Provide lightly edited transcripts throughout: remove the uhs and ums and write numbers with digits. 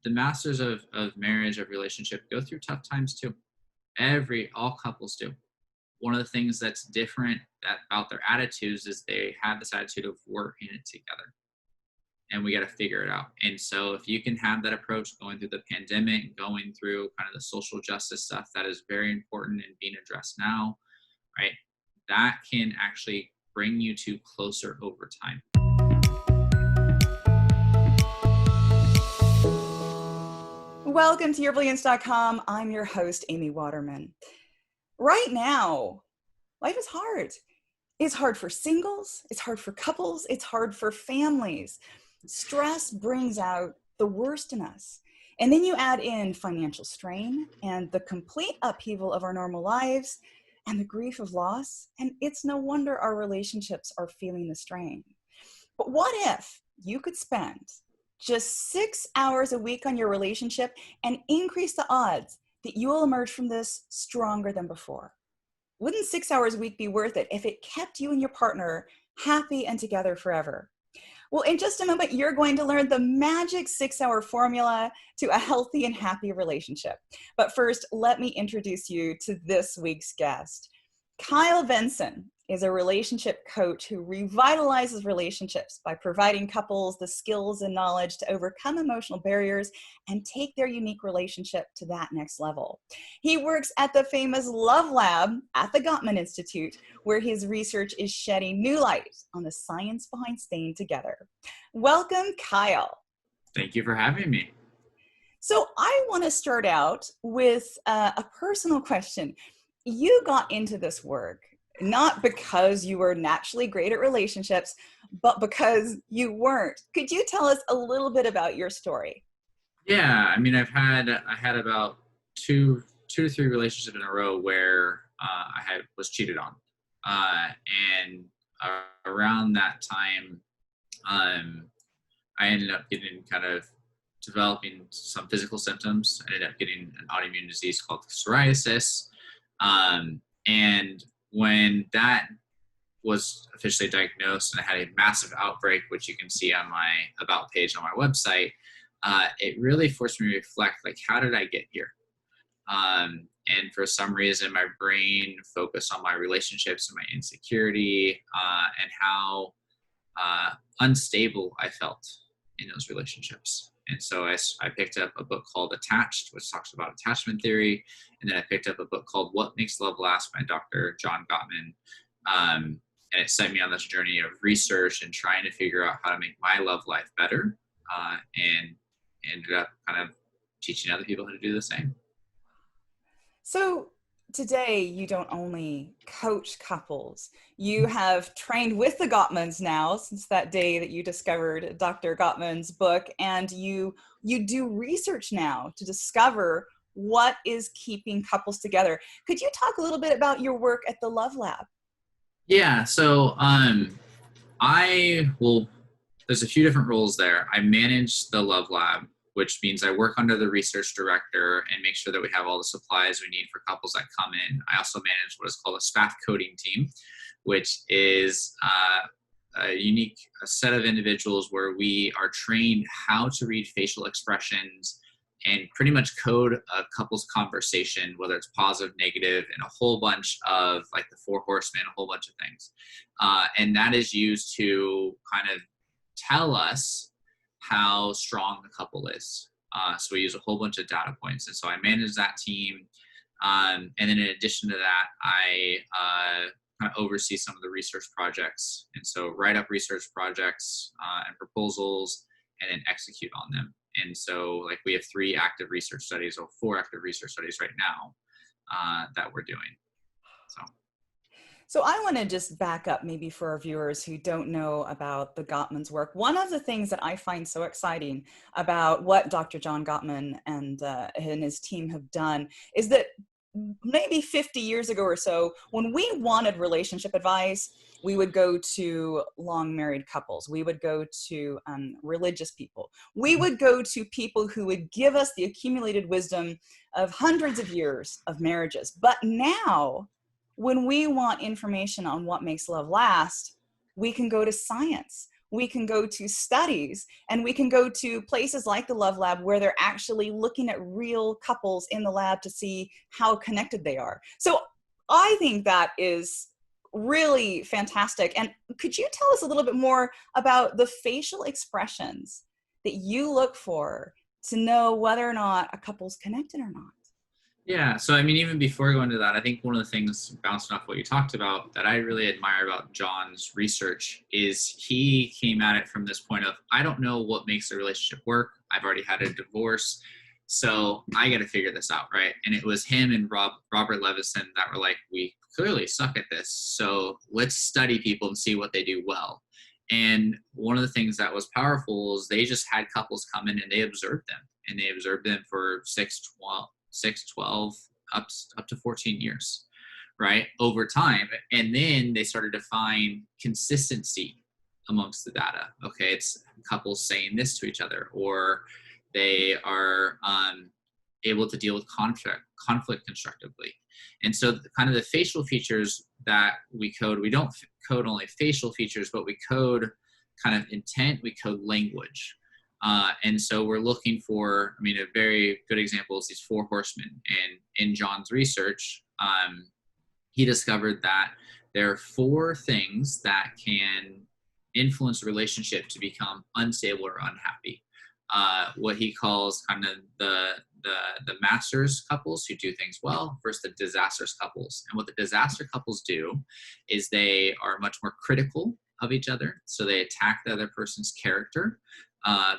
the masters of marriage, of relationship, go through tough times too. All couples do. One of the things that's different about their attitudes is they have this attitude of working it together, and we got to figure it out. And so if you can have that approach going through the pandemic, going through kind of the social justice stuff that is very important and being addressed now, right? That can actually bring you two closer over time. Welcome to yourbrilliance.com. I'm your host, Amy Waterman. Right now, life is hard. It's hard for singles, it's hard for couples, it's hard for families. Stress brings out the worst in us. And then you add in financial strain and the complete upheaval of our normal lives and the grief of loss. And it's no wonder our relationships are feeling the strain. But what if you could spend just 6 hours a week on your relationship and increase the odds that you will emerge from this stronger than before? Wouldn't 6 hours a week be worth it if it kept you and your partner happy and together forever? Well, in just a moment, you're going to learn the magic 6-hour formula to a healthy and happy relationship. But first, let me introduce you to this week's guest. Kyle Benson is a relationship coach who revitalizes relationships by providing couples the skills and knowledge to overcome emotional barriers and take their unique relationship to that next level. He works at the famous Love Lab at the Gottman Institute, where his research is shedding new light on the science behind staying together. Welcome, Kyle. Thank you for having me. So I want to start out with a personal question. You got into this work not because you were naturally great at relationships, but because you weren't. Could you tell us a little bit about your story? Yeah, I mean, I had about two to three relationships in a row where was cheated on, and around that time, I ended up developing some physical symptoms. I ended up getting an autoimmune disease called psoriasis, and when that was officially diagnosed and I had a massive outbreak, which you can see on my about page on my website, it really forced me to reflect, like, how did I get here? And for some reason, my brain focused on my relationships and my insecurity, and how unstable I felt in those relationships. And so I picked up a book called Attached, which talks about attachment theory. And then I picked up a book called What Makes Love Last by Dr. John Gottman. And it set me on this journey of research and trying to figure out how to make my love life better. And ended up kind of teaching other people how to do the same. So today, you don't only coach couples, you have trained with the Gottmans now since that day that you discovered Dr. Gottman's book, and you do research now to discover what is keeping couples together. Could you talk a little bit about your work at the Love Lab? Yeah, so there's a few different roles there. I manage the Love Lab, which means I work under the research director and make sure that we have all the supplies we need for couples that come in. I also manage what is called a staff coding team, which is a unique set of individuals where we are trained how to read facial expressions and pretty much code a couple's conversation, whether it's positive, negative, and a whole bunch of, like, the Four Horsemen, a whole bunch of things. And that is used to kind of tell us how strong the couple is. So we use a whole bunch of data points. And so I manage that team. And then in addition to that, I kind of oversee some of the research projects. And so write up research projects and proposals and then execute on them. And so, like, we have 4 active research studies right now that we're doing. So I want to just back up maybe for our viewers who don't know about the Gottman's work. One of the things that I find so exciting about what Dr. John Gottman and his team have done is that maybe 50 years ago or so, when we wanted relationship advice, we would go to long married couples. We would go to religious people. We would go to people who would give us the accumulated wisdom of hundreds of years of marriages. But now, when we want information on what makes love last, we can go to science. we can go to studies, and we can go to places like the Love Lab where they're actually looking at real couples in the lab to see how connected they are. So I think that is really fantastic. And could you tell us a little bit more about the facial expressions that you look for to know whether or not a couple's connected or not? Yeah. So, I mean, even before going to that, I think one of the things bouncing off what you talked about that I really admire about John's research is he came at it from this point of, I don't know what makes a relationship work. I've already had a divorce. So I got to figure this out. Right. And it was him and Robert Levison that were like, we clearly suck at this. So let's study people and see what they do well. And one of the things that was powerful is they just had couples come in and they observed them, and they observed them for 12, up to 14 years, right, over time. And then they started to find consistency amongst the data. Okay, it's couples saying this to each other, or they are able to deal with conflict constructively. And so kind of the facial features that we code, we don't code only facial features, but we code kind of intent, we code language. And so we're looking for, I mean, a very good example is these Four Horsemen. And in John's research, he discovered that there are 4 things that can influence a relationship to become unstable or unhappy. What he calls kind of the masters couples who do things well versus the disastrous couples. And what the disaster couples do is they are much more critical of each other. So they attack the other person's character.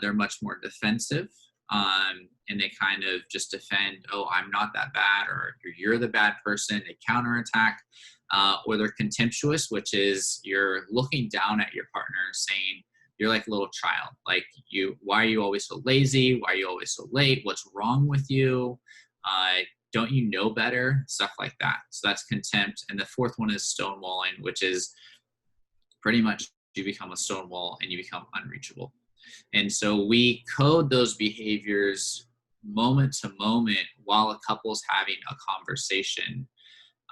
They're much more defensive, and they kind of just defend, oh, I'm not that bad, or you're the bad person. They counterattack, or they're contemptuous, which is you're looking down at your partner saying, you're like a little child. Like, why are you always so lazy? Why are you always so late? What's wrong with you? Don't you know better? Stuff like that. So that's contempt. And the 4th one is stonewalling, which is pretty much you become a stonewall and you become unreachable. And so we code those behaviors moment to moment while a couple's having a conversation.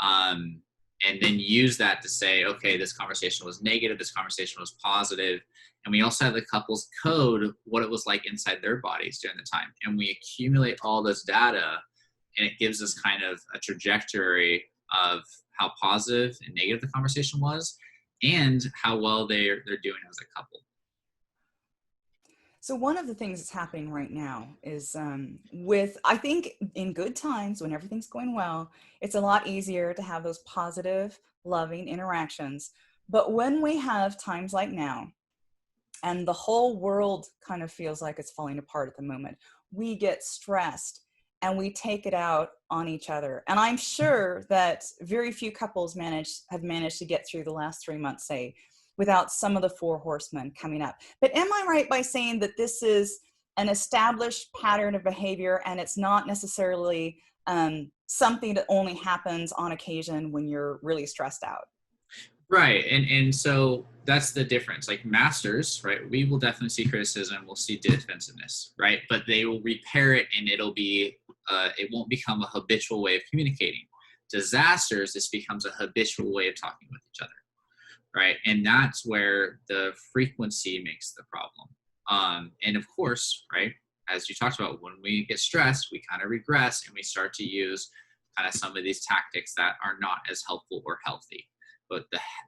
And then use that to say, okay, this conversation was negative, this conversation was positive. And we also have the couples code what it was like inside their bodies during the time. And we accumulate all this data, and it gives us kind of a trajectory of how positive and negative the conversation was and how well they're doing as a couple. So one of the things that's happening right now is I think in good times when everything's going well, it's a lot easier to have those positive, loving interactions. But when we have times like now, and the whole world kind of feels like it's falling apart at the moment, we get stressed and we take it out on each other. And I'm sure that very few couples have managed to get through the last 3 months, say, without some of the Four Horsemen coming up. But am I right by saying that this is an established pattern of behavior, and it's not necessarily something that only happens on occasion when you're really stressed out? Right. And so that's the difference. Like masters, right? We will definitely see criticism. We'll see defensiveness, right? But they will repair it, and it'll be, it won't become a habitual way of communicating. Disasters, this becomes a habitual way of talking with each other. Right. And that's where the frequency makes the problem. And of course, right, as you talked about, when we get stressed, we kind of regress and we start to use kind of some of these tactics that are not as helpful or healthy. But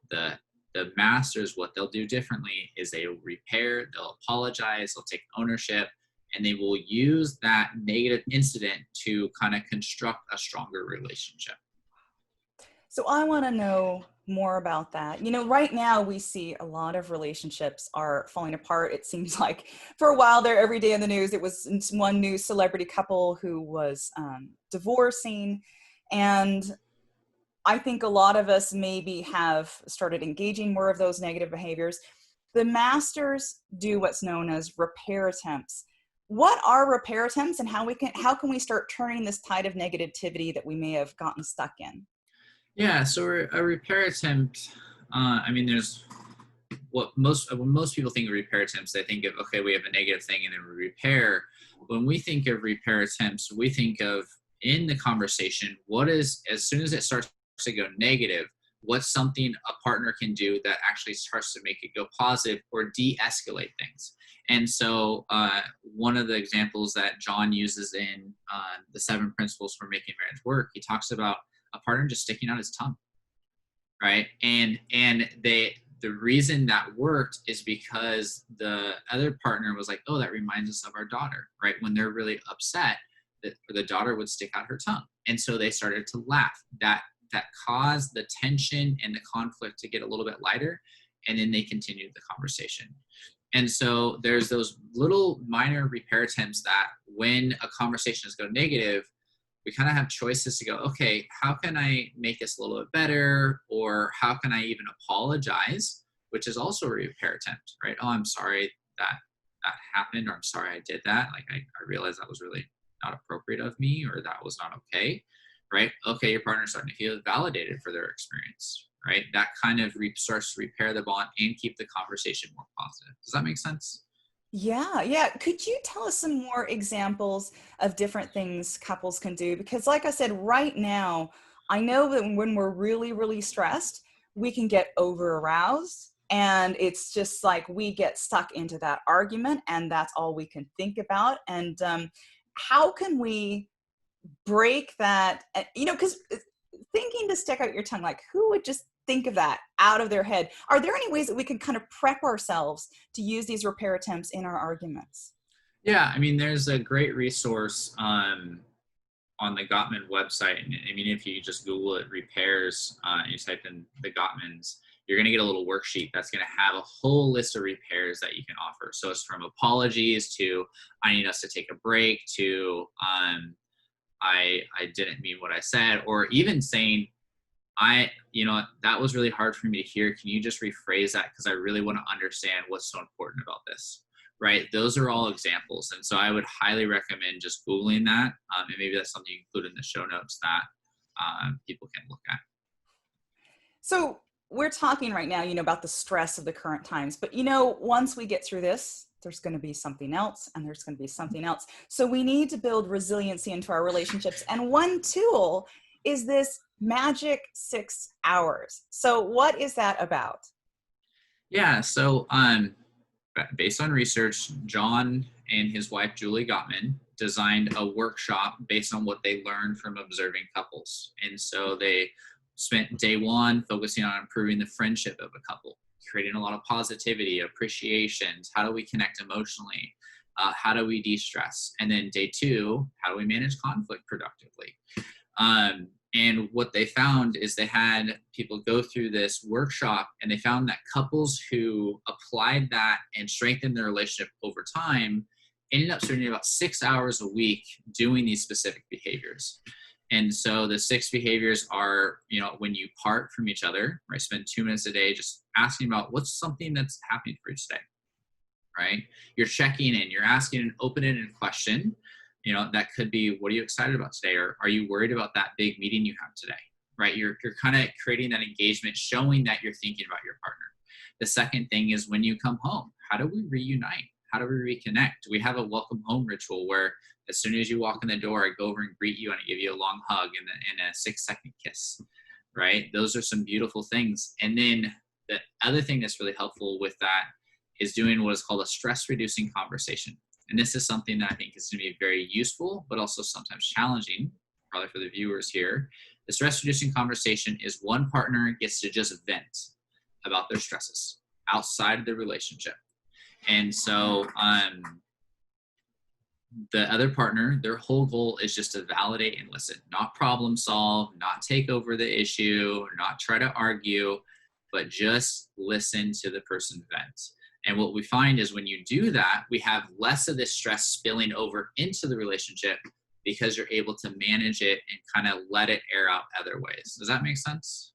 the masters, what they'll do differently is they will repair, they'll apologize, they'll take ownership, and they will use that negative incident to kind of construct a stronger relationship. So I want to know more about that. You know, right now we see a lot of relationships are falling apart. It seems like for a while there, every day in the news, it was one new celebrity couple who was divorcing. And I think a lot of us maybe have started engaging more of those negative behaviors. The masters do what's known as repair attempts. What are repair attempts, and how can we start turning this tide of negativity that we may have gotten stuck in? Yeah, so a repair attempt, I mean, there's when most people think of repair attempts, they think of, okay, we have a negative thing and then we repair. When we think of repair attempts, we think of in the conversation, as soon as it starts to go negative, what's something a partner can do that actually starts to make it go positive or de-escalate things. And so one of the examples that John uses in the 7 principles for making marriage work, he talks about a partner just sticking out his tongue, right? And the reason that worked is because the other partner was like, oh, that reminds us of our daughter, right? When they're really upset, the daughter would stick out her tongue. And so they started to laugh. That caused the tension and the conflict to get a little bit lighter. And then they continued the conversation. And so there's those little minor repair attempts that when a conversation is go negative, we kind of have choices to go, okay, how can I make this a little bit better? Or how can I even apologize, which is also a repair attempt, right? Oh, I'm sorry that happened, or I'm sorry I did that. Like I realized that was really not appropriate of me, or that was not okay, right? Okay, your partner's starting to feel validated for their experience, right? That kind of starts to repair the bond and keep the conversation more positive. Does that make sense? Yeah. Could you tell us some more examples of different things couples can do? Because like I said, right now, I know that when we're really, really stressed, we can get over aroused. And it's just like we get stuck into that argument and that's all we can think about. And how can we break that? Because thinking to stick out your tongue, like who would just think of that out of their head? Are there any ways that we can kind of prep ourselves to use these repair attempts in our arguments? Yeah, I mean, there's a great resource on the Gottman website. And I mean, if you just Google it, repairs, and you type in the Gottmans, you're going to get a little worksheet that's going to have a whole list of repairs that you can offer. So it's from apologies to I need us to take a break to I didn't mean what I said, or even saying, that was really hard for me to hear. Can you just rephrase that? Because I really want to understand what's so important about this, right? Those are all examples. And so I would highly recommend just Googling that. And maybe that's something you include in the show notes that people can look at. So we're talking right now, about the stress of the current times, but once we get through this, there's going to be something else and there's going to be something else. So we need to build resiliency into our relationships. And one tool is this magic 6 hours. So what is that about? Yeah. So based on research, John and his wife, Julie Gottman, designed a workshop based on what they learned from observing couples. And so they spent day one focusing on improving the friendship of a couple, creating a lot of positivity, appreciations. How do we connect emotionally? How do we de-stress? And then day two, how do we manage conflict productively? And what they found is they had people go through this workshop, and they found that couples who applied that and strengthened their relationship over time ended up spending about 6 hours a week doing these specific behaviors. And so the 6 behaviors are, when you part from each other, right? Spend 2 minutes a day just asking about what's something that's happening for you today, right? You're checking in, you're asking an open-ended question. That could be, what are you excited about today? Or are you worried about that big meeting you have today, right? You're kind of creating that engagement, showing that you're thinking about your partner. The second thing is when you come home, how do we reunite? How do we reconnect? We have a welcome home ritual where as soon as you walk in the door, I go over and greet you and I give you a long hug and a 6-second kiss, right? Those are some beautiful things. And then the other thing that's really helpful with that is doing what is called a stress reducing conversation. And this is something that I think is going to be very useful, but also sometimes challenging, probably for the viewers here. The stress reducing conversation is one partner gets to just vent about their stresses outside of the relationship. And so the other partner, their whole goal is just to validate and listen, not problem solve, not take over the issue, not try to argue, but just listen to the person vent. And what we find is when you do that, we have less of this stress spilling over into the relationship because you're able to manage it and kind of let it air out other ways. Does that make sense?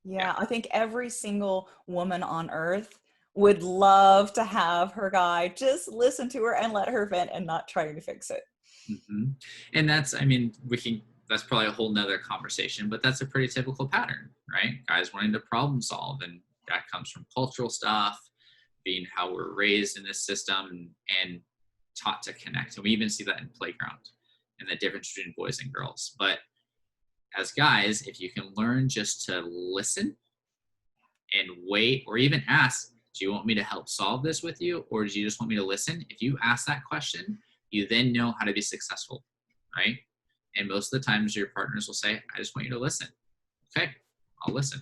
Yeah. I think every single woman on earth would love to have her guy just listen to her and let her vent and not trying to fix it. Mm-hmm. And that's probably a whole nother conversation, but that's a pretty typical pattern, right? Guys wanting to problem solve, and that comes from cultural stuff, being how we're raised in this system and taught to connect. And we even see that in playground and the difference between boys and girls. But as guys, if you can learn just to listen and wait, or even ask, do you want me to help solve this with you? Or do you just want me to listen? If you ask that question, you then know how to be successful, right? And most of the times your partners will say, I just want you to listen. Okay, I'll listen.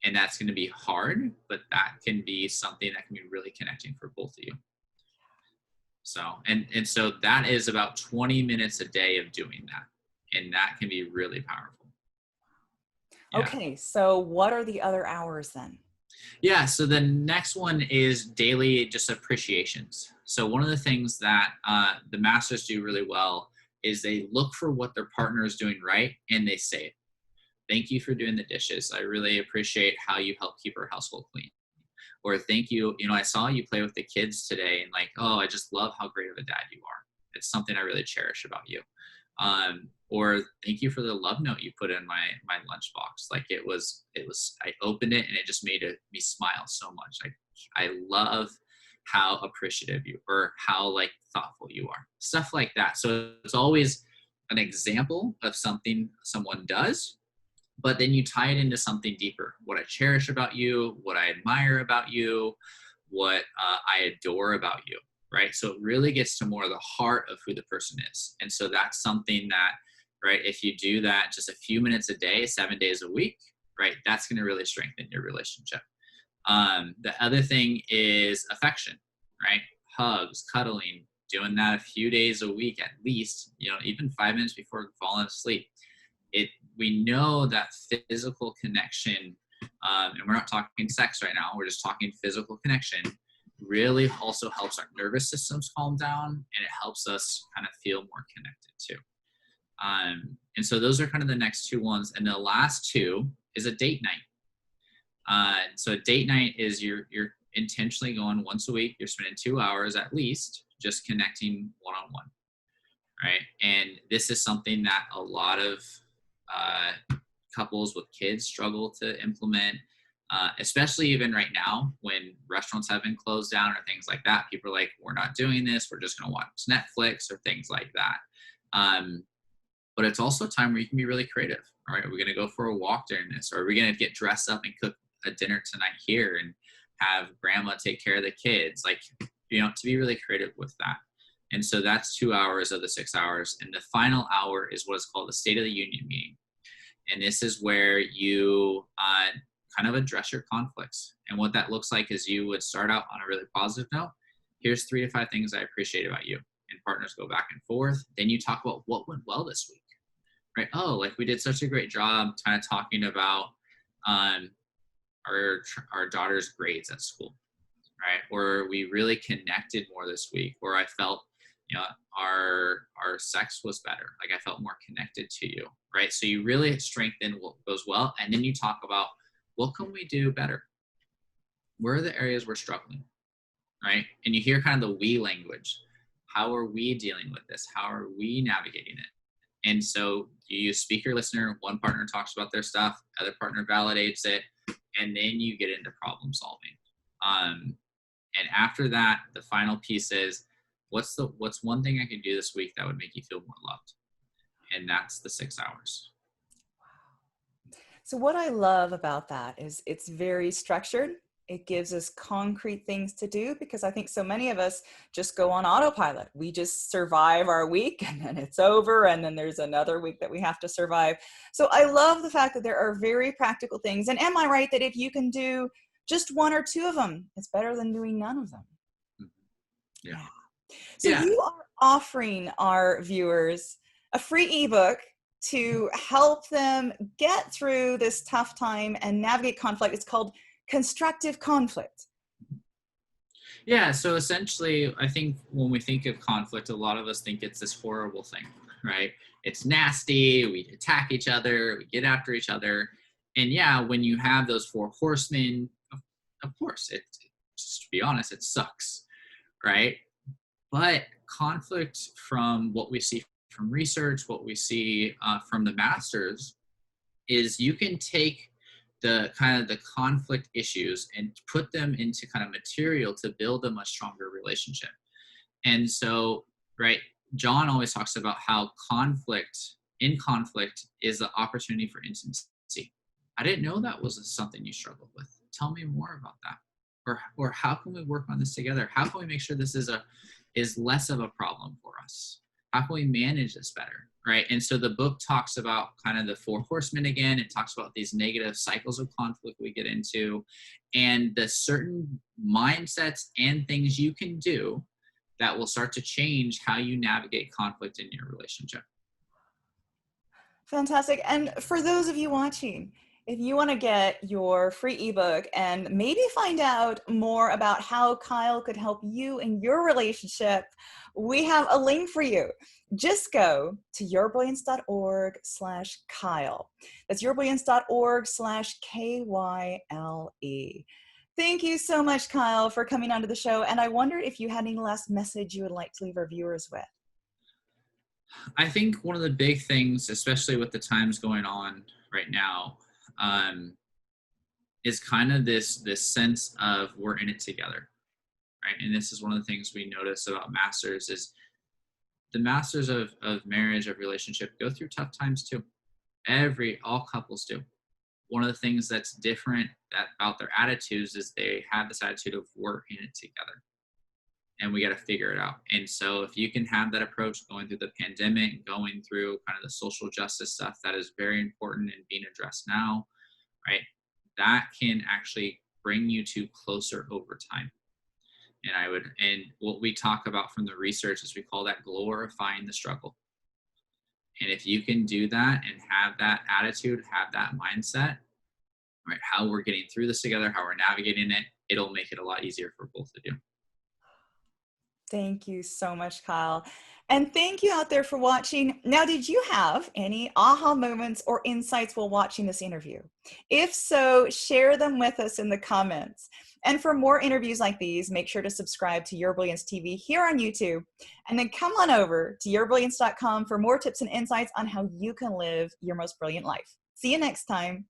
And that's going to be hard, but that can be something that can be really connecting for both of you. So, and so that is about 20 minutes a day of doing that. And that can be really powerful. Yeah. Okay, so what are the other hours then? Yeah, so the next one is daily just appreciations. So one of the things that the masters do really well is they look for what their partner is doing right and they say it. Thank you for doing the dishes. I really appreciate how you help keep our household clean. Or thank you, I saw you play with the kids today and like, oh, I just love how great of a dad you are. It's something I really cherish about you. Or thank you for the love note you put in my lunchbox. Like it was, I opened it and it just made me smile so much. I love how appreciative you, or how like thoughtful you are, stuff like that. So it's always an example of something someone does, but then you tie it into something deeper. What I cherish about you, what I admire about you, what I adore about you. Right. So it really gets to more of the heart of who the person is. And so that's something that, right, if you do that just a few minutes a day, 7 days a week, right, that's going to really strengthen your relationship. The other thing is affection, right? Hugs, cuddling, doing that a few days a week at least, even 5 minutes before falling asleep. We know that physical connection, and we're not talking sex right now, we're just talking physical connection, really also helps our nervous systems calm down, and it helps us kind of feel more connected too. And so those are kind of the next two ones. And the last two is a date night. So a date night is you're intentionally going once a week, you're spending 2 hours at least just connecting one-on-one, right? And this is something that a lot of couples with kids struggle to implement. Especially even right now when restaurants have been closed down or things like that. People are like, we're not doing this. We're just going to watch Netflix or things like that. But it's also a time where you can be really creative. All right, are we going to go for a walk during this? Or are we going to get dressed up and cook a dinner tonight here and have grandma take care of the kids? Like, to be really creative with that. And so that's 2 hours of the 6 hours. And the final hour is what is called the State of the Union meeting. And this is where you kind of address your conflicts. And what that looks like is you would start out on a really positive note. Here's 3 to 5 things I appreciate about you. And partners go back and forth. Then you talk about what went well this week, right? Oh, like we did such a great job kind of talking about our daughter's grades at school, right? Or we really connected more this week. Or I felt, our sex was better. Like I felt more connected to you, right? So you really strengthen what goes well. And then you talk about, what can we do better? Where are the areas we're struggling, right? And you hear kind of the we language. How are we dealing with this? How are we navigating it? And so you use speaker listener. One partner talks about their stuff, other partner validates it, and then you get into problem solving. And after that, the final piece is, what's one thing I can do this week that would make you feel more loved? And that's the 6 hours. So what I love about that is it's very structured. It gives us concrete things to do, because I think so many of us just go on autopilot. We just survive our week and then it's over. And then there's another week that we have to survive. So I love the fact that there are very practical things. And am I right that if you can do just 1 or 2 of them, it's better than doing none of them? Yeah. So you are offering our viewers a free ebook to help them get through this tough time and navigate conflict. It's called Constructive Conflict. Yeah, so essentially, I think when we think of conflict, a lot of us think it's this horrible thing, right? It's nasty, we attack each other, we get after each other. And yeah, when you have those 4 horsemen, of course, just to be honest, it sucks, right? But conflict, from what we see from research, what we see from the masters, is you can take the kind of the conflict issues and put them into kind of material to build a much stronger relationship. And so, right, John always talks about how conflict in conflict is the opportunity for intimacy. I didn't know that was something you struggled with. Tell me more about that. Or how can we work on this together? How can we make sure this is less of a problem for us? How can we manage this better? Right. And so the book talks about kind of the Four Horsemen again. It talks about these negative cycles of conflict we get into and the certain mindsets and things you can do that will start to change how you navigate conflict in your relationship. Fantastic. And for those of you watching, if you want to get your free ebook and maybe find out more about how Kyle could help you in your relationship, we have a link for you. Just go to yourbrilliance.org/Kyle. That's yourbrilliance.org/KYLE. Thank you so much, Kyle, for coming onto the show. And I wondered if you had any last message you would like to leave our viewers with. I think one of the big things, especially with the times going on right now, is kind of this sense of we're in it together, right? And this is one of the things we notice about masters is the masters of marriage, of relationship, go through tough times too. All couples do. One of the things that's different about their attitudes is they have this attitude of we're in it together. And we got to figure it out. And so if you can have that approach going through the pandemic, going through kind of the social justice stuff that is very important and being addressed now, right? That can actually bring you two closer over time. And what we talk about from the research is we call that glorifying the struggle. And if you can do that and have that attitude, have that mindset, right? How we're getting through this together, how we're navigating it, it'll make it a lot easier for both of you. Thank you so much, Kyle. And thank you out there for watching. Now, did you have any aha moments or insights while watching this interview? If so, share them with us in the comments. And for more interviews like these, make sure to subscribe to Your Brilliance TV here on YouTube. And then come on over to yourbrilliance.com for more tips and insights on how you can live your most brilliant life. See you next time.